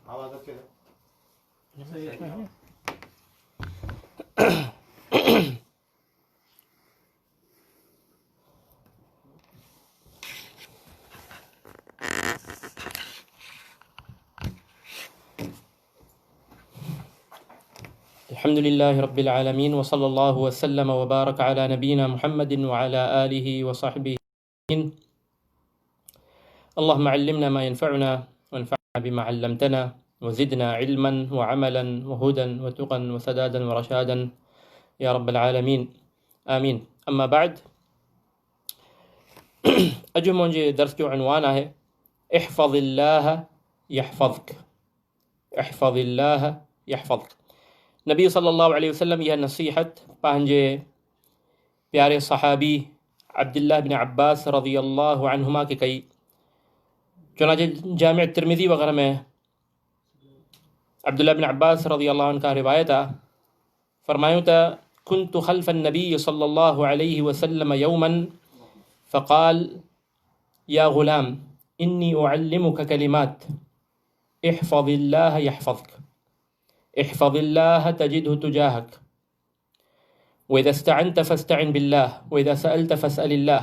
आवाज अचे सही है। अल्हम्दुलिल्लाहि रब्बिल आलमीन व सल्लल्लाहु वसल्लम व बारक अला नबीना मुहम्मदिन व अला आलिहि व सहबिहि। अल्लाहुम्मा अल्लिमना मा यनफअुना वन्फअना बिमा अल्लमतना व ज़िदना इल्मन व अमलन व हुदन व तुक़न व सदादन व रशादन या रब्बल आलमीन आमीन। अम्मा बाद, अॼु मुंहिंजे दर्स जो उन्वान आहे इहफ़ज़िल्लाह यहफ़ज़क। इहफ़ज़िल्लाह यहफ़ज़क। नबी सल्लल्लाहु अलैहि वसल्लम यह नसीहत पंहिंजे प्यारे सहाबी अब्दुल्लाह बिन अब्बास रज़ियल्लाहु अन्हुमा के कई। चुनांचे जामिअ तिरमिज़ी वग़ैरह में अब्दुल्लाह बिन अब्बास रज़ियल्लाहु अन्हु का रिवायत आहे, फरमायूं त कुन्तु ख़ल्फ़ नबी सल्लल्लाहु अलैहि वसल्लम यौमन फ़क़ाल या ग़ुलाम इन्नी उअल्लिमुक कलिमात इहफ़ज़िल्लाह यहफ़ज़क इहफ़ज़िल्लाह तजिदहु तुजाहक वइज़ा इस्तअनत फ़ास्तअन बिल्लाह वइज़ा सअलत फ़स्अलिल्लाह।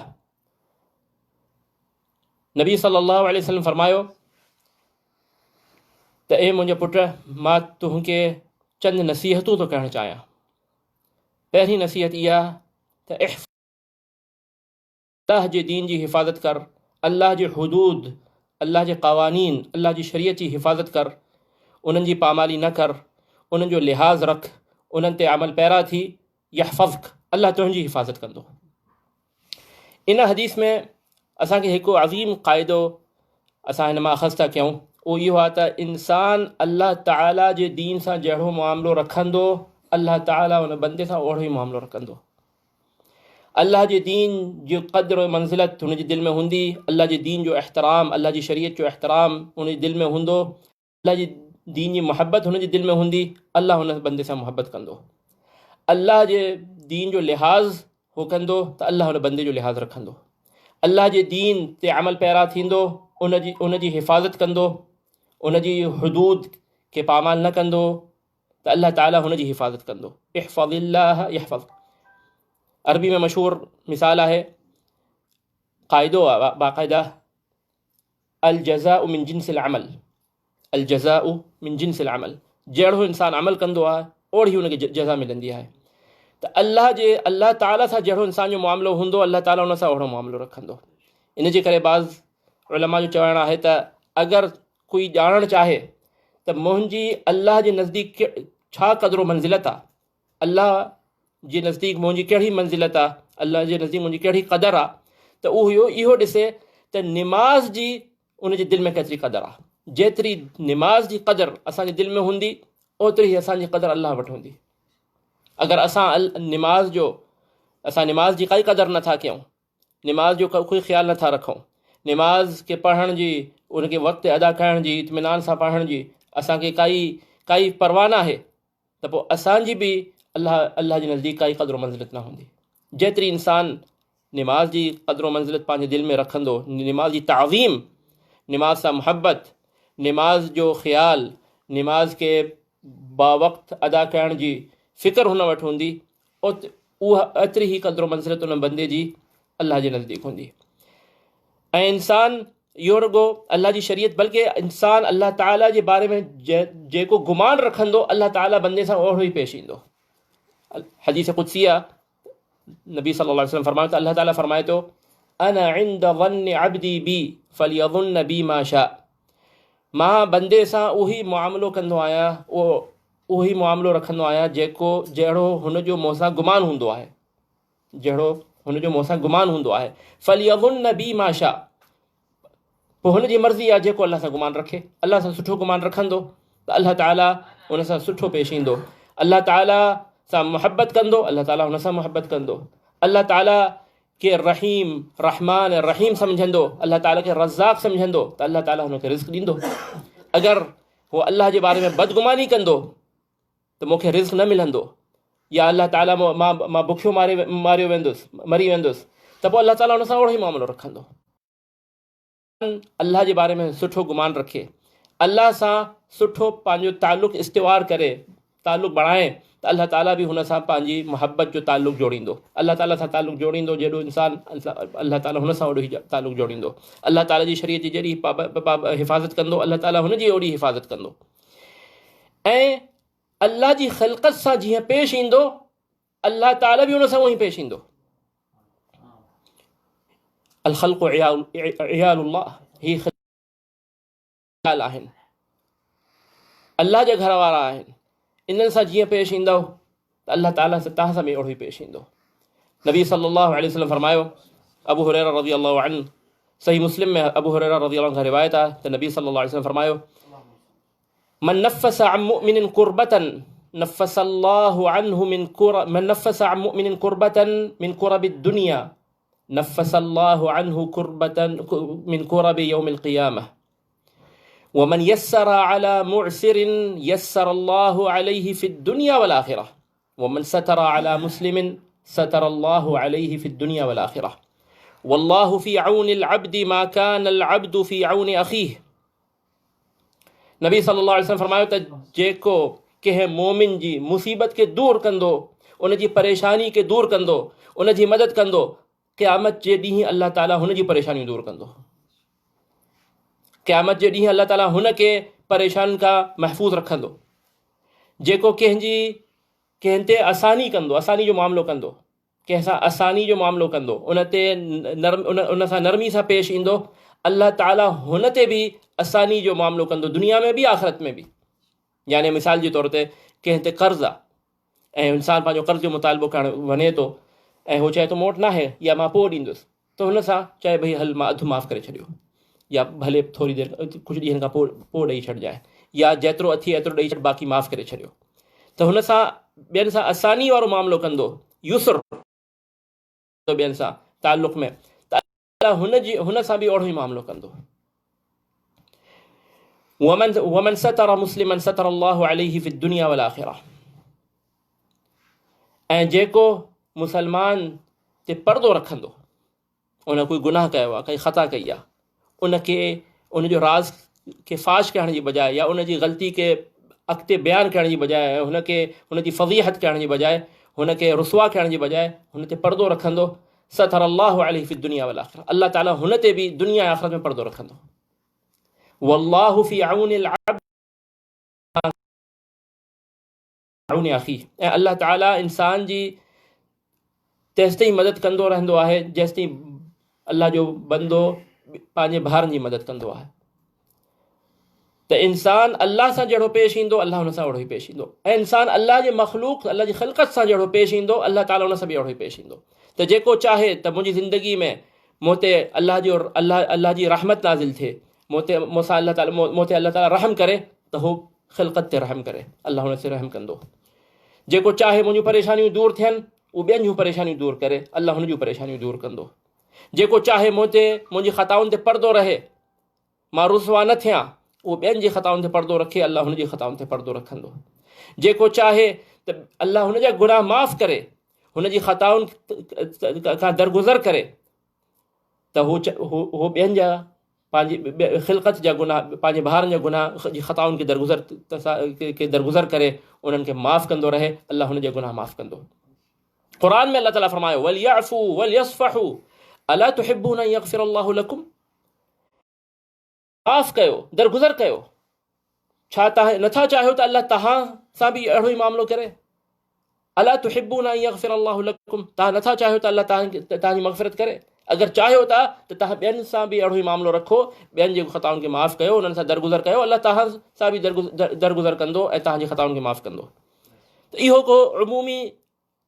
नबी सल्लल्लाहु अलैहि वसल्लम फरमायो त ए मुंहिंजे पुट, मां तुंहिंखे चंद नसीहतूं थो करणु चाहियां। पहिरीं नसीहत इहा त अल्लाह जे दीन जी हिफ़ाज़त कर, अल्लाह जे हुदूद, अल्लाह जे क़वानीन, अल्लाह जी शरीयत जी हिफ़ाज़त कर, उन्हनि जी पामाली न कर, उन्हनि जो लिहाज़ रख, उन्हनि ते अमल पैरा थी। यहफ़ज़क, अल्लाह तुंहिंजी हिफ़ाज़त कंदो। इन हदीस में असांखे हिकु अज़ीम क़ाइदो असां हिन मां अख़ज़ था कयूं, उहो इहो आहे त इंसान अल्लाह ताला जे दीन सां जहिड़ो मुआमिलो रखंदो, अल्लाह ताला उन बंदे सां ओहिड़ो ई मुआमिलो रखंदो। अल्लाह जे दीन जो क़द्र और मंज़िलत हुनजे दिलि में हूंदी, अल्लाह जे दीन जो एहतराम, अल्लाह जी शरीयत जो एहतराम हुनजे दिलि में हूंदो, अल्लाह जी दीन जी मोहब्बत हुनजे दिलि में हूंदी, अल्लाह हुन बंदे सां मोहब्बत कंदो। अल्लाह जे दीन जो लिहाज़ हो कंदो त अल्लाह हुन बंदे जो लिहाज़ रखंदो। अल्लाह जे दीन ते अमल पैरा थींदो, उनजी हिफ़ाज़त कंदो, उनजी हुदूद खे पामाल न कंदो त अल्लाह ताला हुनजी हिफ़ाज़त कंदो। इहफ़ज़िल्लाह यहफ़ज़क। अरबी में मशहूर मिसाल आहे, क़ाइदो आहे बाक़ाइदा, अल जज़ाउ मिन जिन्सिल अमल। अल जज़ाउ मिन जिन्सिल अमल। जहिड़ो इंसान अमल कंदो आहे ओड़ी हुनखे जज़ा मिलंदी आहे। त अल्लाह ताला सां जहिड़ो इंसान जो मामिलो हूंदो, अल्लाह ताला उन सां ओहिड़ो मामिलो रखंदो। इन जे करे बाज़ उलमा जो चवणु आहे त अगरि कोई ॼाणणु चाहे त मुंहिंजी अल्लाह जे नज़दीक छा क़द्र मंज़िलत आहे, अल्लाह जे नज़दीक मुंहिंजी कहिड़ी मंज़िलत आहे, अल्लाह जे नज़दीक मुंहिंजी कहिड़ी क़दर आहे, त उहो इहो ॾिसे त निमाज़ जी उनजे दिलि में केतिरी क़दर आहे। जेतिरी निमाज़ जी क़दर असांजे दिलि में हूंदी, ओतिरी ई असांजी क़दर अल्लाह वटि हूंदी। अगरि असां निमाज़ जी काई क़दर नथा कयूं, निमाज़ जो कोई ख़्यालु नथा रखूं, निमाज़ खे पढ़ण जी, उनखे वक़्त ते अदा करण जी, इत्मिनान सां पढ़ण जी असांखे काई परवाह न आहे, त पोइ असांजी बि अल्लाह जे नज़दीक काई क़द्र मंज़िलत न हूंदी। जेतिरी इंसान निमाज़ जी क़द्र मंज़िलत पंहिंजे दिलि में रखंदो, निमाज़ जी ताज़ीम, निमाज़ सां मुहब्बत, निमाज़ जो ख़्यालु, निमाज़ खे बावक़्त अदा करण जी फ़िक्र हुन वटि हूंदी, उहा एतिरी ई क़द्र मंज़िलत उन बंदे जी अल्लाह जे नज़दीक हूंदी। ऐं इंसान इहो रुगो अल्लाह जी शरीयत, बल्कि इंसान अल्लाह ताला जे बारे में जेको गुमान रखंदो, अल्लाह ताला बंदे सां ओहिड़ो ई पेश ईंदो। हदीस क़ुदसी आहे, नबी सल्लल्लाहु अलैहि वसल्लम फरमायो त अल्लाह ताला फरमाए थो, अना इंद ज़न्नि अब्दी बी फलियज़ुन्न बी मा शा। मां बंदे सां उही मुआमिलो कंदो आहियां, उहो ई मुआमिलो रखंदो आहियां जहिड़ो हुनजो मूं सां गुमान हूंदो आहे, जहिड़ो हुनजो मूं सां गुमान हूंदो आहे। फलियज़ुन्न बी मा शा, पोइ हुनजी मर्ज़ी आहे जेको अल्लाह सां गुमान रखे। अल्लाह सां सुठो गुमान रखंदो त अल्लाह ताला हुन सां सुठो पेश ईंदो। अल्लाह ताला सां मुहब्बत कंदो, अल्लाह ताला हुन सां मुहब्बत कंदो। अल्लाह ताला के रहीम, रहमान ऐं रहीम सम्झंदो, अल्लाह ताला खे रज़ाक़ सम्झंदो त अल्लाह ताला हुनखे रिज़्क़ ॾींदो। अगरि उहो अल्लाह जे बारे में बदगुमानी कंदो त मूंखे रिज़्क़ न मिलंदो, या अल्लाह ताला मां बुखियो मरी वेंदुसि, त पोइ अल्लाह ताला हुन सां ओहिड़ो ई मामिलो रखंदो। अल्लाह जे बारे में सुठो गुमान रखे, अल्लाह सां सुठो पंहिंजो ताल्लुक़ इस्तिवार करे, ताल्लुक़ बणाए, त अल्लाह ताला बि हुन सां पंहिंजी मुहबत जो ताल्लुक़ जोड़ींदो। अल्लाह ताला सां ताल्लुक़ जोड़ींदो जेॾो इंसानु, अल्लाह ताला हुन सां ओॾो ई ताल्लुक़ जोड़ींदो। अल्लाह ताला जी शरीयत जी जहिड़ी हिफ़ाज़त कंदो, अल्लाह ताला हुन जी ओड़ी हिफ़ाज़त कंदो। ऐं अल्लाह जी ख़िलक़त सां जीअं पेश ईंदो, अल्लाह ताला बि हुन सां उहो ई पेश ईंदो। अल ख़ल्क़ु इयालुल्लाह, ही ख़ियाल आहिनि, अल्लाह जा घर वारा आहिनि। इन्हनि सां जीअं पेश ईंदव त अल्लाह ताला सां तव्हां सां बि ओड़ो ई पेश ईंदो। नबी सल्लल्लाहु अलैहि वसल्लम फरमायो, अबू हुरैरा रज़ियल्लाहु अन्हु, सही मुस्लिम में अबू हुरैरा रज़ियल्लाहु अन्हु रिवायत आहे त नबी सल्लल्लाहु अलैहि वसल्लम फरमायो, मन नफ़्फ़स अन मुमिनिन कुर्बतन नफ़्फ़सल्लाहु अन्हु मन नफ़्फ़स अन मुमिनिन कुर्बतन मिन कुरबिद दुनिया नफ़्फ़सल्लाहु अन्हु कुर्बतन मिन कुरबि यौमिल क़ियामह वमन यस्सर अला मुअसिरिन यस्सरल्लाहु अलैहि फिद दुनिया वल आखिरह वमन सतर अला मुस्लिमिन सतरल्लाहु अलैहि फिद दुनिया वल आखिरह वल्लाहु फी औनिल अब्दि मा कानल अब्दु फी औनि अखीह। नबी सल्लल्लाहु अलैहि वसल्लम फरमायो त जेको कंहिं मोमिन जी मुसीबत खे दूर कंदो, उन जी परेशानी खे दूर कंदो, उन जी मदद कंदो, क़यामत जे ॾींहुं अल्लाह ताला हुन जी परेशानियूं दूर कंदो। क़यामत जे ॾींहुं अल्लाह ताला हुन खे परेशान खां महफ़ूज़ रखंदो। जेको कंहिं ते आसानी कंदो, आसानी जो मामिलो कंदो, कंहिं सां आसानी जो मामिलो कंदो, उन ते उन सां नरमी सां पेश ईंदो, अल्लाह ताला हुन ते बि आसानी जो मामिलो कंदो, दुनिया में बि आख़िरत में बि। यानी मिसाल जे तौर ते कंहिं ते कर्ज़ु आहे ऐं इंसानु पंहिंजो कर्ज़ जो मुतालबो करणु वञे थो ऐं हू चए थो मूं वटि न आहे या मां पोइ ॾींदुसि, त हुन सां चए भई हल मां अधु माफ़ु करे छॾियो, या भले थोरी देरि कुझु ॾींहंनि खां पोइ ॾेई छॾिजांइ, या जेतिरो अथई एतिरो ॾेई छॾ, बाक़ी माफ़ु करे छॾियो। त हुन सां ॿियनि सां आसानी वारो मामिलो कंदो, युसर ॿियनि सां ताल्लुक़ में, त हुन सां बि ओड़ो ई मामिलो कंदो। वमन सतर मुस्लिमन सतरल्लाहु अलैहि फिद दुनिया वल आखिरह, ऐं जेको मुसलमान ते पर्दो रखंदो, उन कोई गुनाह कयो आहे, काई ख़ता कई आहे, उनखे उनजो राज़ खे फ़ाश करण जी बजाय या उनजी ग़लती खे अॻिते बयानु करण जी बजाय, हुनखे हुनजी फ़ज़ीहत करण जी बजाय, हुनखे रुसवा करण जी बजाय हुन ते पर्दो रखंदो, सतरल्लाहु अलैहि फिद दुनिया वल आखिरह, अल्लाह ताला हुन ते बि दुनिया ऐं आख़िरत में पर्दो रखंदो। वल्लाहु फी औनिल अब्द औनि अखीह, ऐं अल्लाह ताला इंसान जी तेसिताईं मदद कंदो रहंदो आहे जेसिताईं अल्लाह जो बंदो पंहिंजे भाउरनि जी मदद कंदो आहे। त इंसान अल्लाह सां जहिड़ो पेश ईंदो, अल्लाह हुन सां ओड़ो ई पेश ईंदो, ऐं इंसान अल्लाह जे मख़लूक़, अल्लाह जी ख़िलक़त सां जहिड़ो पेश ईंदो, अल्लाह ताला हुन सां बि ओड़ो ई पेश ईंदो। त जेको चाहे त मुंहिंजी ज़िंदगी में मूं ते अल्लाह जी रहमत नाज़िल थिए, मूं ते अल्लाह ताला रहम करे, त हू ख़िलक़त ते रहम करे, अल्लाह हुन ते रहम कंदो। जेको चाहे मुंहिंजूं परेशानियूं दूर थियनि, उहो ॿियनि जूं परेशानियूं दूर करे, अल्लाह हुन जूं परेशानियूं दूर कंदो। जेको चाहे मूं ते मुंहिंजी ख़ताउनि ते पर्दो रहे, मां रुसवा न थियां, उहो ॿियनि जी ख़ताउनि ते पर्दो रखे, अल्लाह हुन जी ख़ताउनि ते पर्दो रखंदो। जेको चाहे त अल्लाह हुन जा गुनाह माफ़ करे, हुन जी ख़ताउनि खां दरगुज़र करे, त हू ॿियनि जा पंहिंजी ख़िलक़त जा गुनाह, पंहिंजे भाउरनि जा गुनाह जी ख़ताउनि खे दरगुज़र करे उन्हनि खे माफ़ु कंदो रहे, अल्लाह हुन जा गुनाह माफ़ु कंदो। क़ुरान में अल्लाह ताला फरमायो, वलयअफ़ू वलयस्फ़हू अला तुहिब्बून अन यग़फ़िरल्लाहु लकुम, माफ़ कयो, दरगुज़र कयो, छा तव्हां नथा चाहियो त अल्लाह तव्हां सां बि अहिड़ो ई मामिलो करे? अला तुहिब्बून अन यग़फ़िरल्लाहु लकुम, तव्हां नथा चाहियो त अल्लाह तव्हांजी मग़फ़िरत करे? अगरि चाहियो था त तव्हां ॿियनि सां बि अहिड़ो ई मामिलो रखो, ॿियनि जे ख़ताउनि खे माफ़ु कयो, उन्हनि सां दरगुज़र कयो, अल्लाह तव्हां सां बि दरगुज़र कंदो ऐं तव्हांजी ख़ताउनि खे माफ़ु कंदो। त इहो को उमूमी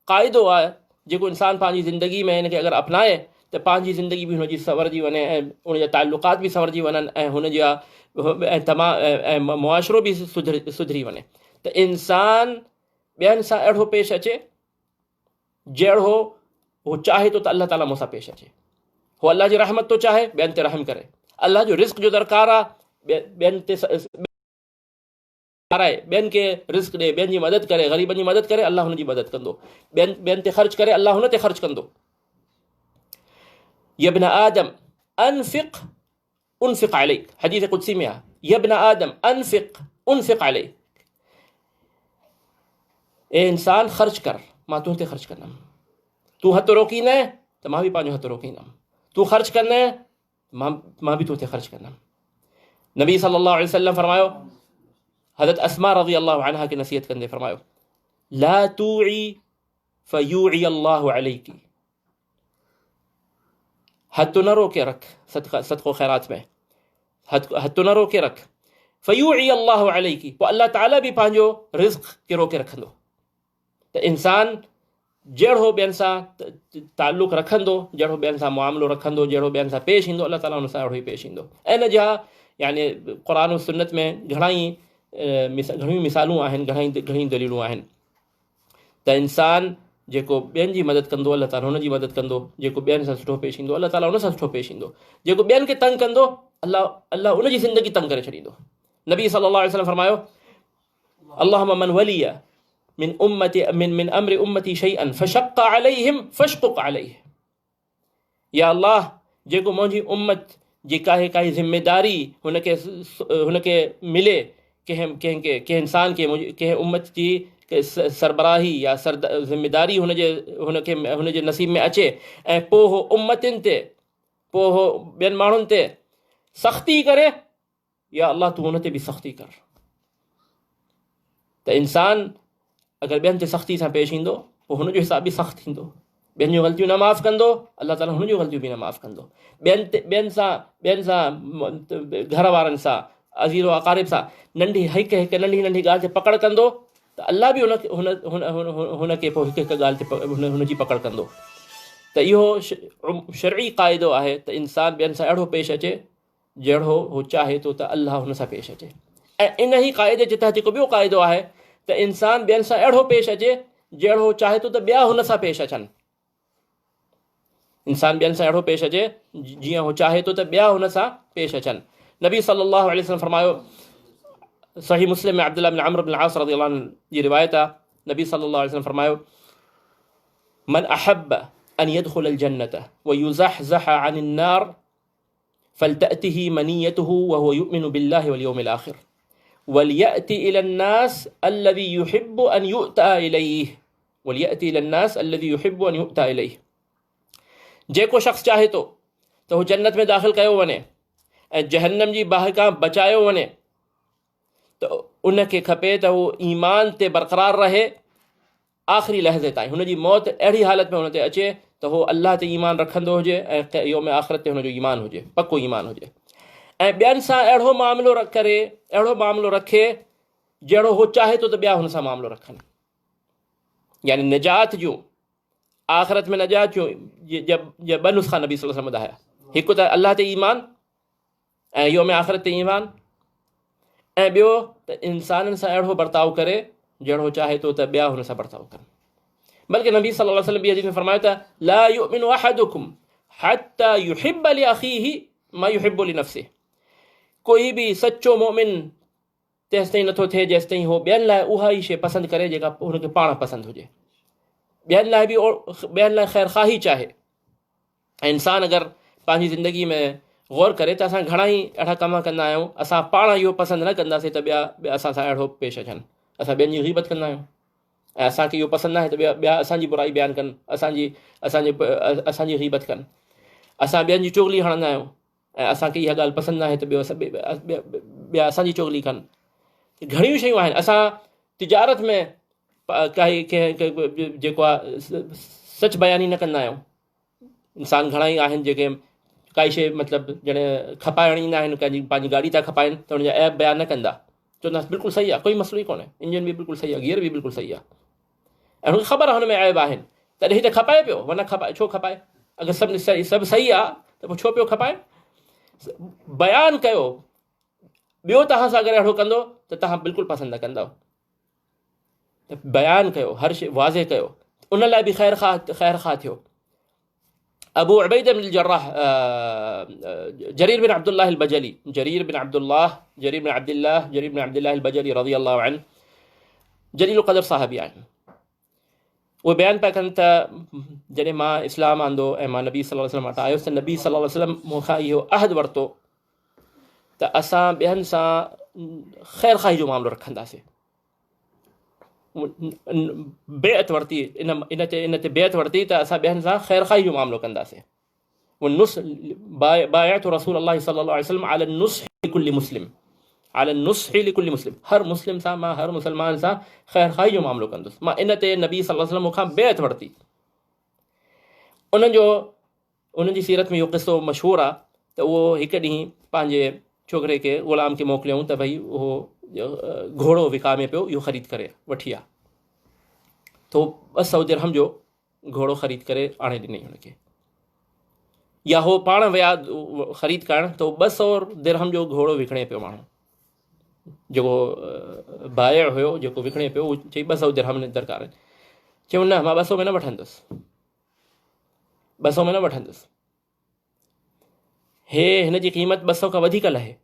क़ाइदो आहे जेको इंसानु पंहिंजी ज़िंदगी में हिनखे अगरि अपनाए त पंहिंजी ज़िंदगी बि हुनजी संवरजी वञे ऐं उनजा ताल्लुक़ात बि संवरजी वञनि ऐं हुनजा ऐं मुआशिरो बि सुधरी वञे। त इंसानु ॿियनि सां अहिड़ो पेश अचे जहिड़ो हू चाहे थो त अल्लाह ताला मूंसां पेश अचे। हू अल्लाह जी रहमत थो चाहे, ॿियनि ते रहम करे, अल्लाह जो रिस्क जो दरकार आहे, ॿियनि ते खाराए, ॿियनि खे रिस्क ॾे, ॿियनि जी मदद करे, ग़रीबनि जी मदद करे, अल्लाह हुन जी मदद कंदो। ॿियनि ते ख़र्च करे, अल्लाह हुन ते ख़र्च कंदो। यब्न आदम अनफ़िक़ उनफ़िक़ अलैक, हदीस क़ुदसी में आहे, यब्न आदम उनफिक अलैह, ए इंसान ख़र्च कर, मां तुंहिंजे ख़र्च कंदमि। तूं हथु रोकींदे त मां बि पंहिंजो हथु रोकींदमि, तूं ख़र्च कंदे मां बि तुंहिंजे ख़र्च कंदमि। नबी सल्लल्लाहु अलैहि वसल्लम फरमायो, हज़रत अस्मा रज़ी अल्लाहु अन्हा खे नसीहत कंदे फरमायो, ला तूई फयूई अल्लाहु अलैकी, हथु न रोके रख सदको ख़ैरात में, हथु न रोके रख, फयूई अल्लाहु अलैकी, पोइ अल्लाह ताला बि पंहिंजो रिज़्क़ खे रोके रखंदो। त इंसान जहिड़ो ॿियनि सां ताल्लुक़ रखंदो, जहिड़ो ॿियनि सां मुआमिलो रखंदो, जहिड़ो ॿियनि सां पेश ईंदो, अल्लाह ताला हुन सां अहिड़ो ई पेश ईंदो। ऐं इन जा यानी क़ुरान ऐं सुन्नत में घणियूं मिसालूं आहिनि, घणी दलीलूं आहिनि त इंसान जेको ॿियनि जी मदद कंदो, अल्लाह ताला हुन जी मदद कंदो, जेको ॿियनि सां सुठो पेश ईंदो, अल्लाह ताला हुन सां सुठो पेश ईंदो, जेको ॿियनि खे तंग कंदो, अल्लाह उन जी ज़िंदगी तंग करे छॾींदो। नबी सल्लल्लाहु अलैहि वसल्लम फरमायो, अल्लाहुम्मा मन वलिया मिन अम्रि उम्मती शैअन फशक्क अलैहिम फशकुक अलैहि, या अल्लाह जेको मुंहिंजी उम्मत जी काई ज़िम्मेदारी हुनखे मिले, कंहिं इंसान खे, कंहिं उम्मत जी सरबराही या ज़िम्मेदारी हुनजे नसीब में अचे, ऐं पोइ हो उम्मतिन ते, पोइ हो ॿियनि माण्हुनि ते सख़्ती करे, या अल्लाह तूं हुन ते बि सख़्ती कर। त इंसान अगरि ॿियनि ते सख़्ती सां पेश ईंदो, पोइ हुनजो हिसाब बि सख़्तु थींदो। ॿियनि जूं ग़लतियूं न माफ़ु कंदो, अल्लाह ताला हुन जूं ग़लतियूं बि न माफ़ु कंदो। ॿियनि सां घर वारनि सां, अज़ीज़ व अक़ारिब सां हिकु नंढी ॻाल्हि ते पकड़ कंदो, त अल्लाह बि हुनखे पोइ हिकु ॻाल्हि ते हुनजी पकड़ कंदो। त इहो शरई क़ाइदो आहे त इंसान ॿियनि सां अहिड़ो पेश अचे जहिड़ो हू चाहे थो त अल्लाह हुन सां पेश अचे। ऐं इन ई क़ाइदे जे तहत हिकु ॿियो क़ाइदो आहे त इंसान ॿियनि सां अहिड़ो पेश अचे जहिड़ो हू चाहे थो त ॿिया हुन सां पेश अचनि। इंसान ॿियनि सां अहिड़ो पेश अचे जीअं हू चाहे थो त ॿिया हुन सां पेश अचनि। नबी सल्लल्लाहु अलैहि वसल्लम फरमायो, सही मुस्लिम में अब्दुल्लाह बिन अम्र बिन आस रज़ियल्लाहु अन्हु जी रिवायत आहे, नबी सल्लल्लाहु अलैहि वसल्लम फरमायो, मन अहब्ब अन यदखुल जन्नत व युज़हज़ह अनिन नार फलतअतिही मनियतुहु व हुव युमिनु बिल्लाहि वल यौमिल आखिर वलियअति इलन नास अल्लज़ी युहिब्बु अन युअता इलैहि वलियअति इलन नास अल्लज़ी युहिब्बु अन युअता इलैहि। जेको शख़्स चाहे थो त हू जन्नत में दाख़िल कयो वञे ऐं जहन्नम जी बाहि खां बचायो वञे, त उनखे खपे त हू ईमान ते बरक़रार रहे आख़िरी लहज़े ताईं। हुनजी मौत अहिड़ी हालत में हुन ते अचे त हू अल्लाह ते ईमान रखंदो हुजे ऐं यौम आख़िरत ते हुनजो ईमान हुजे, पको ईमान हुजे, ऐं ॿियनि सां अहिड़ो मामिलो रखे जहिड़ो हू चाहे थो त ॿिया हुन सां मामिलो रखनि। यानी निजात जूं, आख़िरत में निजात जूं ॿ नुस्ख़ा नबी सल्लल्लाहु अलैहि वसल्लम ॿुधाया, हिकु त अल्लाह ते ईमान ऐं यौम आख़िरत ते ईमान, ऐं ॿियो त इंसाननि सां अहिड़ो बर्ताव करे जहिड़ो चाहे थो त ॿिया हुन सां बर्ताव कनि। बल्कि नबी सल्लल्लाहु अलैहि वसल्लम बि हदीस में फरमायो त ला युमिनु अहदुकुम हत्ता युहिब्ब लि अखीहि मा युहिब्बु लि नफ्सिहि, कोई बि सच्चो मोमिन तेसिताईं नथो थिए जेसिताईं हो ॿियनि लाइ उहा ई शइ पसंदि करे जेका हुनखे पाण पसंदि हुजे, ॿियनि लाइ ख़ैर ख़ाही चाहे। ऐं इंसान अगरि पंहिंजी ज़िंदगी में गौर करे त असां घणा ई अहिड़ा कम कंदा आहियूं, असां पाण इहो पसंदि न कंदासीं त ॿिया असां सां अहिड़ो पेश अचनि। असां ॿियनि जी ग़ीबत कंदा आहियूं ऐं असांखे इहो पसंदि न आहे त ॿिया असांजी बुराई बयानु कनि, असांजी ग़ीबत कनि। असां ॿियनि जी चुगली हणंदा आहियूं ऐं असांखे इहा ॻाल्हि पसंदि न आहे त ॿिया असांजी चुगली कनि। घणियूं शयूं आहिनि। असां तिजारत में जेको आहे सच बयानी न कंदा आहियूं। इंसान घणा ई आहिनि जेके काई शइ मतिलबु जॾहिं खपाइण ईंदा आहिनि, पंहिंजी गाॾी था खपाइनि त हुनजा ऐप बयानु न कंदा, चवंदा बिल्कुलु सही आहे, कोई मसइलो ई कोन्हे, इंजन बि बिल्कुलु सही आहे, गियर बि बिल्कुलु सही आहे, ऐं हुनखे ख़बर आहे हुन में ऐब आहिनि, तॾहिं त खपाए पियो, वरना छो खपाए? अगरि सभु सही आहे त पोइ छो पियो खपाए? बयानु कयो, ॿियो तव्हां सां अगरि अहिड़ो कंदो त तव्हां बिल्कुलु पसंदि न कंदव। बयानु कयो, हर शइ वाज़े कयो, उन लाइ बि ख़ैर ख़ा थियो। अबू उबैदा बिन जर्राह जरीर बिन अब्दुल्लाह अल-बजली रज़ियल्लाहु अन्हु जलील क़दर साहबी आहिनि। उहे बयानु पिया कनि त जॾहिं मां इस्लाम आंदो ऐं मां नबी सल्लल्लाहु अलैहि वसल्लम वटि आयुसि त नबी सल्लल्लाहु अलैहि वसल्लम मूंखां इहो अहद वरितो त असां ॿियनि सां ख़ैर ख़ाही जो मामिलो रखंदासीं। बेअत वरिती, इन ते बेअत वरिती त असां ॿियनि सां ख़ैर ख़ाही जो मामिलो कंदासीं। बायअतु रसूल अल्लाह सल्लल्लाहु अलैहि वसल्लम अला नुस्ह लिकुल्लि मुस्लिम, अला नुस्ह लिकुल्लि मुस्लिम, हर मुस्लिम सां मां, हर मुसलमान सां ख़ैर ख़ाही जो मामिलो कंदुसि। मां इन ते नबी सल्लल्लाहु अलैहि वसल्लम मूंखां बेअत वरिती। उन्हनि जी सीरत में इहो क़िसो मशहूरु आहे त उहो हिकु ॾींहुं पंहिंजे छोकिरे खे, ग़ुलाम खे मोकिलियऊं त भई उहो घोड़ो विकामे पियो, इहो ख़रीद करे वठी आहे। तो 200 दिरहम जो घोड़ो ख़रीद करे आणे ॾिनई हुनखे, या हो पाण विया ख़रीद करणु त 200 दिरहम जो घोड़ो विकिणे पियो माण्हू, जेको बायर हुयो, जेको विकिणे पियो, उहो चई 200 दिरहम दरकार आहिनि। चयो न, मां 200 में न वठंदुसि, 200 में न वठंदुसि, हिन जी क़ीमत 200 खां वधीक लहे,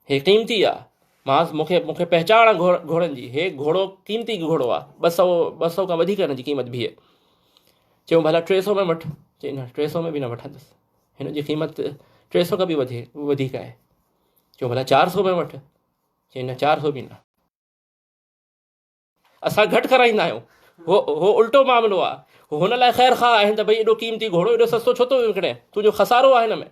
हे क़ीमती आहे, मूंखे पहचान आहे घोड़नि जी, हे घोड़ो क़ीमती घोड़ो आहे, 200 खां वधीक हिन जी क़ीमत बीहे। चयूं भला 300 में वठि, चई न 300 में बि न वठंदुसि, हिन जी क़ीमत 300 खां बि वधीक आहे। चयूं भला 400 में वठि, चई न 400 बि न। असां घटि कराईंदा आहियूं, हो उल्टो मामिलो आहे, हुन लाइ ख़ैर ख़ाह आहिनि त भई एॾो क़ीमती घोड़ो एॾो सस्तो छो थो विकिणे, तुंहिंजो खसारो आहे हिन में,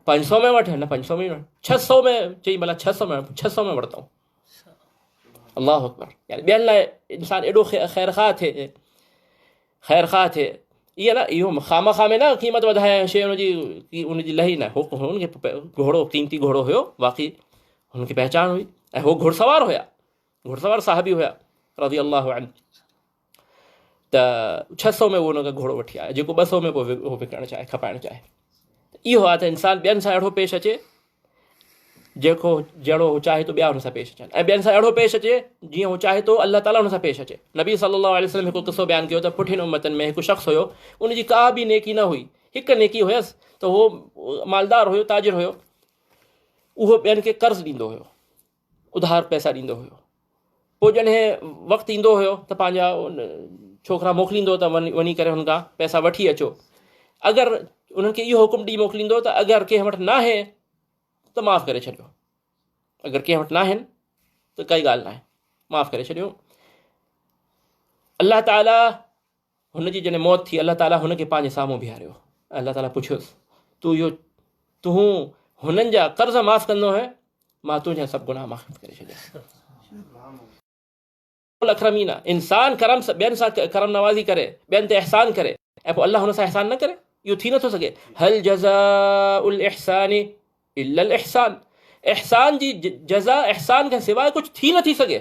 500 में वठि, न 500 में वठि, 600 में, चई भला 600 में वरितऊं। अल्लाहु अकबर। यानी ॿियनि लाइ इंसान एॾो ख़ैर ख़ाह थिए, इहा न, इहो खामखा में न क़ीमत वधाए शइ उनजी लही न, हुनखे घोड़ो क़ीमती घोड़ो हुयो, वाक़ई हुनखे पहचान हुई, ऐं हो घुड़सवार हुया, घुड़सवार साहबी हुया रज़ी अल्लाहु अन्हु। त 600 में उहो हुनखे घोड़ो वठी आया, जेको 200 में पोइ उहो विकिणणु चाहे, खपाइणु चाहे। इहो आहे त इंसानु ॿियनि सां अहिड़ो पेश अचे जेको जहिड़ो हू चाहे थो ॿिया हुन सां पेश अचनि, ऐं ॿियनि सां अहिड़ो पेश अचे जीअं हू चाहे थो अल्लाह ताला हुन सां पेश अचे। नबी सल्लल्लाहु अलैहि वसल्लम हिकु क़िसो बयानु कयो त पुठियुनि उम्मतनि में हिकु शख़्स हुयो, उनजी का बि नेकी न हुई, हिकु नेकी हुयसि त उहो मालदार हुयो, ताजिर हुयो, उहो ॿियनि खे कर्ज़ ॾींदो हुयो, उधार पैसा ॾींदो हुयो। पोइ जॾहिं वक़्तु ईंदो हुयो त पंहिंजा छोकिरा मोकिलींदो त वञी करे हुन खां पैसा वठी अचो। अगरि उन्हनि खे इहो हुकुम ॾेई मोकिलींदो त अगरि कंहिं वटि न आहे त माफ़ु करे छॾियो, अगरि कंहिं वटि न आहिनि त काई ॻाल्हि न आहे, माफ़ु करे छॾियो। अल्लाह ताला हुनजी जॾहिं मौत थी, अल्लाह ताला हुनखे पंहिंजे साम्हूं बीहारियो, अल्लाह ताला पुछियोसि, तूं हुननि जा कर्ज़ माफ़ु कंदो है, मां तुंहिंजा सभु गुनाह माफ़ु करे छॾिया। अखरमीन आहे, इंसान ॿियनि सां करम नवाज़ी करे, ॿियनि ते अहसान करे, ऐं पोइ अल्लाह हुन सां अहसान न करे, इहो थी नथो सघे। हल जज़ाउल इहसानी इल्लल इहसान, एहसान जी जज़ा एहसान खां सवाइ कुझु थी नथी सघे।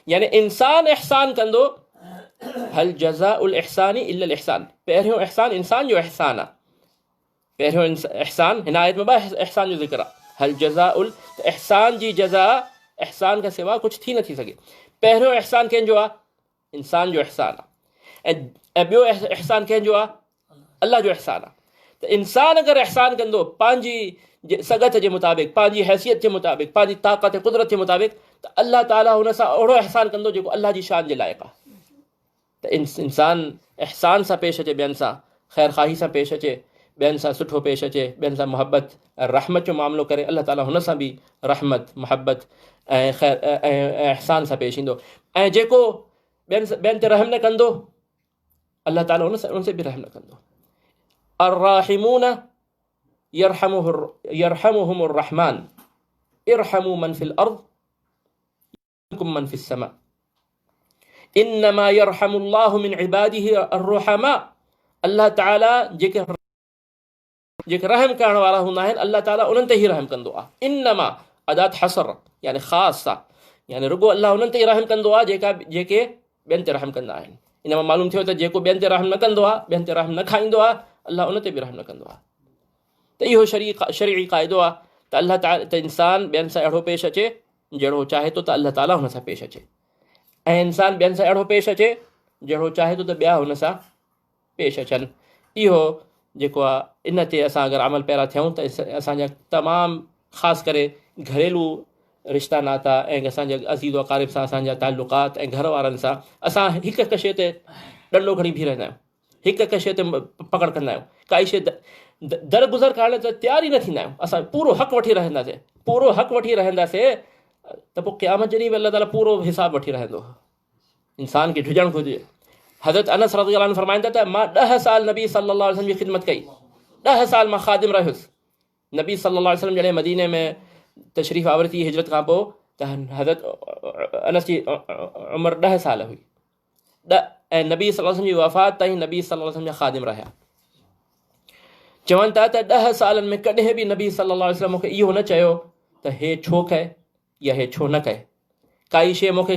यानी इंसान एहसान कंदो, हल जज़ाउल इहसानी इल्लल इहसान, पहिरियों एहसान इंसान जो एहसान आहे, पहिरियों एहसान, हिन आयत में 2 एहसान जो ज़िक्र आहे। हल जज़ाउल, एहसान जी जज़ा एहसान खां सवाइ कुझु थी नथी सघे। पहिरियों एहसान कंहिंजो आहे, इंसान जो एहसान आहे, ऐं ॿियो एहसान कंहिंजो आहे, अल्लाह जो एहसान आहे। त इंसान अगरि एहसान कंदो पंहिंजी सगत जे मुताबिक़, पंहिंजी हैसियत जे मुताबिक़, पंहिंजी ताक़त ऐं कुदरत जे मुताबिक़, त अल्लाह ताला हुन सां अहिड़ो एहसान कंदो जेको अल्लाह जी शान जे लाइक़ु आहे। त इंसान एहसान सां पेश अचे, ॿियनि सां ख़ैर ख़ाही सां पेश अचे, ॿियनि सां सुठो पेश अचे, ॿियनि सां मुहबत ऐं रहमत जो मामिलो करे, अल्लाह ताला हुन सां बि रहमत, मुहबत ऐं एहसान सां पेश ईंदो। ऐं जेको ॿियनि ते रहम न कंदो, अल्लाह ताला उन से बि रहम न कंदो। अर्राहिमून यरहमुहुमुर रहमान इरहमू मन फिल अर्द यरहमुकुम मन फिस समा इन्नमा यरहमुल्लाहु मिन इबादिही अर्रुहमा। अल्लाह ताला जेके रहम करण वारा हूंदा आहिनि, अल्लाह ताला उन्हनि ते ई रहम कंदो आहे। इन्नमा अदात हसर, यानी ख़ासि आहे, यानी रुगो अल्लाह उन्हनि ते ई रहम कंदो आहे जेके ॿियनि ते रहम कंदा आहिनि। इन मां मालूम थियो त जेको ॿियनि ते रहम न कंदो आहे, ॿियनि ते रहम न खाईंदो आहे, अल्लाह उन ते बि रहम न कंदो आहे। त इहो शरई क़ाइदो आहे त अल्लाह ताला, त इंसान ॿियनि सां अहिड़ो पेश अचे जहिड़ो चाहे थो त अल्लाह ताला हुन सां पेश अचे, ऐं इंसान ॿियनि सां अहिड़ो पेश अचे जहिड़ो चाहे थो त ॿिया हुन सां पेश अचनि। इहो जेको आहे, इन ते असां अगरि अमल पैरा थियूं त असांजा तमामु ख़ासि करे घरेलू रिश्ता नाता ऐं असांजे अज़ीज़ व क़ारिब सां असांजा ताल्लुकात ऐं घर वारनि सां असां हिकु शइ ते ॾंडो खणी बीह रहंदा आहियूं, हिकु शइ ते पकड़ कंदा आहियूं। काई शइ दरगुज़र करण त तयार ई न थींदा आहियूं। असां पूरो हक़ वठी रहंदासीं, पूरो हक़ वठी रहंदासीं त पोइ क़यामत जॾहिं बि अल्लाह ताला पूरो हिसाब वठी रहंदो। इंसान खे झुझणु घुरिजे। हज़रत अनस रज़ियल्लाहु अन्हु फरमाईंदा त मां 10 साल नबी सल्लल्लाहु अलैहि वसल्लम जी ख़िदमत कई, 10 साल मां ख़ादिम रहियुसि। नबी सल्लल्लाहु अलैहि वसल्लम जॾहिं मदीने में तशरीफ़ आवर थी हिजरत खां पोइ त हज़रत अनस जी उमिरि 10 साल हुई। ऐं नबी सल्लल्लाहु अलैहि वसल्लम जी वफ़ात ताईं नबी सल्लल्लाहु अलैहि वसल्लम जा ख़ादिम रहिया। चवनि था त 10 सालनि में कॾहिं बि नबी सल्लल्लाहु अलैहि वसल्लम मूंखे इहो न चयो त हे छो कए या हे छो न कए। काई शइ मूंखे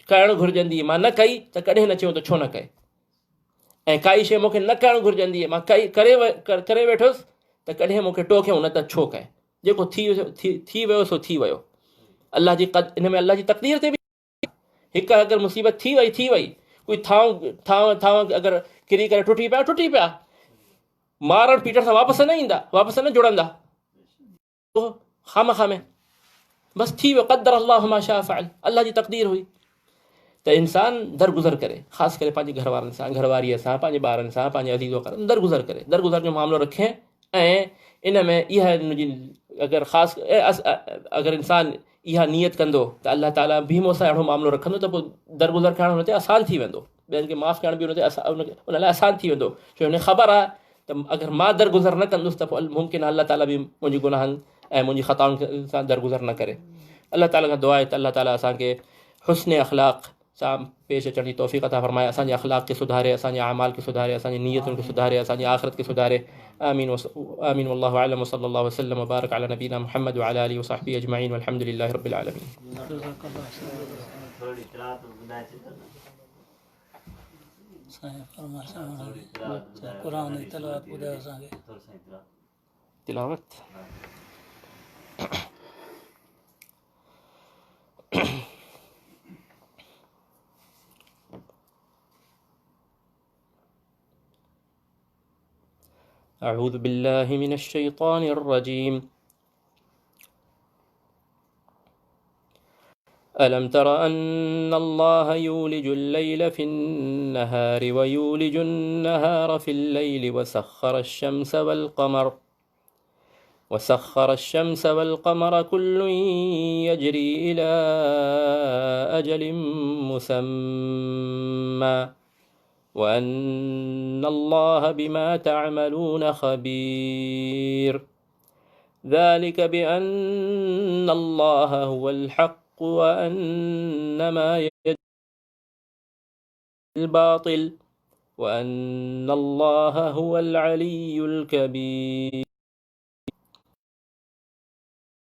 करणु घुरिजंदी मां न कई त कॾहिं न चयो त छो न कए, ऐं काई शइ मूंखे न करणु घुरिजंदी मां करे वेठुसि त कॾहिं मूंखे टोकियो न त छो कए। जेको थी वियो सो थी वियो। अल्लाह जी इन में अल्लाह जी तक़दीर ते बि हिकु अगरि मुसीबत थी वई, कोई थांव अगरि किरी करे टुटी पिया, मारण पीटण सां वापसि न ईंदा, वापसि न जुड़ंदा, खाम में बसि थी वियो। क़दर अल्लाह मा शाअ फ़अल, अल्लाह जी तक़दीर हुई। त इंसान दरगुज़र करे, ख़ासि करे पंहिंजे घर वारनि सां, घरवारीअ सां, पंहिंजे ॿारनि सां, पंहिंजे अज़ीज़ वक़ारनि दरगुज़र करे, दरगुज़र जो मामिलो रखे। ऐं इन में इहा अगरि ख़ासि अगरि इंसान इहा नियत कंदो त अल्लाह ताला बि मूंसां अहिड़ो मामिलो रखंदो त पोइ दरगुज़र करणु हुन ते आसानु थी वेंदो, ॿियनि खे माफ़ु करणु बि उन लाइ आसानु थी वेंदो। छो हुनखे ख़बर आहे त अगरि मां दरगुज़र न कंदुसि त पोइ मुमकिन आहे अल्लाह ताला बि मुंहिंजी गुनाहनि ऐं मुंहिंजी ख़ताउनि सां दरगुज़र न करे। अल्लाह ताला खां दुआ आहे त अल्लाह ताला असांखे हुस्न अख़लाक़ सां पेश अचण जी तौफ़ीक़ अता फ़रमाए, असांजे अख़लाक़ खे सुधारे, असांजे अमाल खे सुधारे, असांजी नियतुनि खे सुधारे, असांजी आख़िरत खे सुधारे। आमीन आमीन वल्लाहु अअलम व सल्लल्लाहु वसल्लम व बारक अला नबीना मुहम्मद व अला आलिहि व सहबिहि अजमईन वल्हम्दुलिल्लाहि रब्बिल आलमीन। तिलावत أعوذ بالله من الشيطان الرجيم ألم تر أن الله يولج الليل في النهار ويولج النهار في الليل وسخر الشمس والقمر كل يجري إلى أجل مسمى وأن الله بما تعملون خبير ذلك بأن الله هو الحق وأن ما يدعون الباطل وأن الله هو العلي الكبير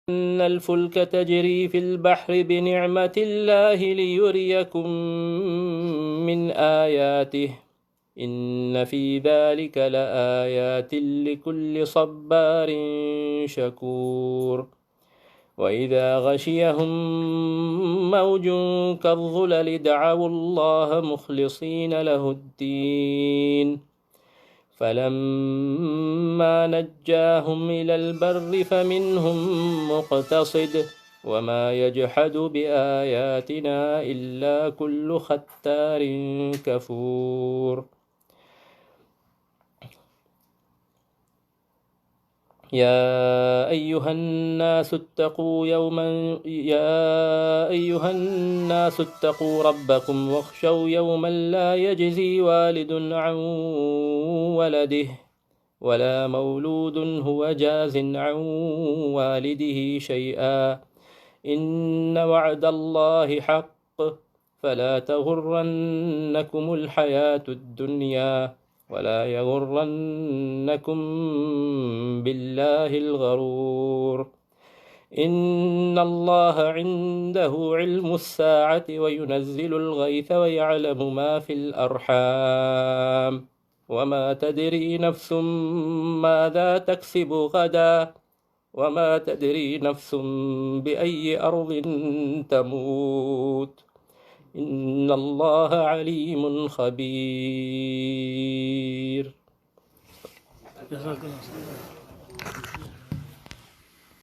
إن الفلك تجري في البحر بنعمة الله ليريكم من آياته إن في ذلك لآيات لكل صبار شكور وإذا غشيهم موج كالظلل دعوا الله مخلصين له الدين فلما نجاهم إلى البر فمنهم مقتصد وما يجحد بآياتنا إلا كل ختار كفور يا أيها الناس اتقوا ربكم واخشوا يوما لا يجزي والد عن ولده ولا مولود هو جاز عن والده شيئا إن وعد الله حق فلا تغرنكم الحياة الدنيا ولا يغرنكم بالله الغرور إن الله عنده علم الساعة وينزل الغيث ويعلم ما في الأرحام وما تدري نفس ماذا تكسب غدا وما تدري نفس بأي أرض تموت إن الله عليم خبير.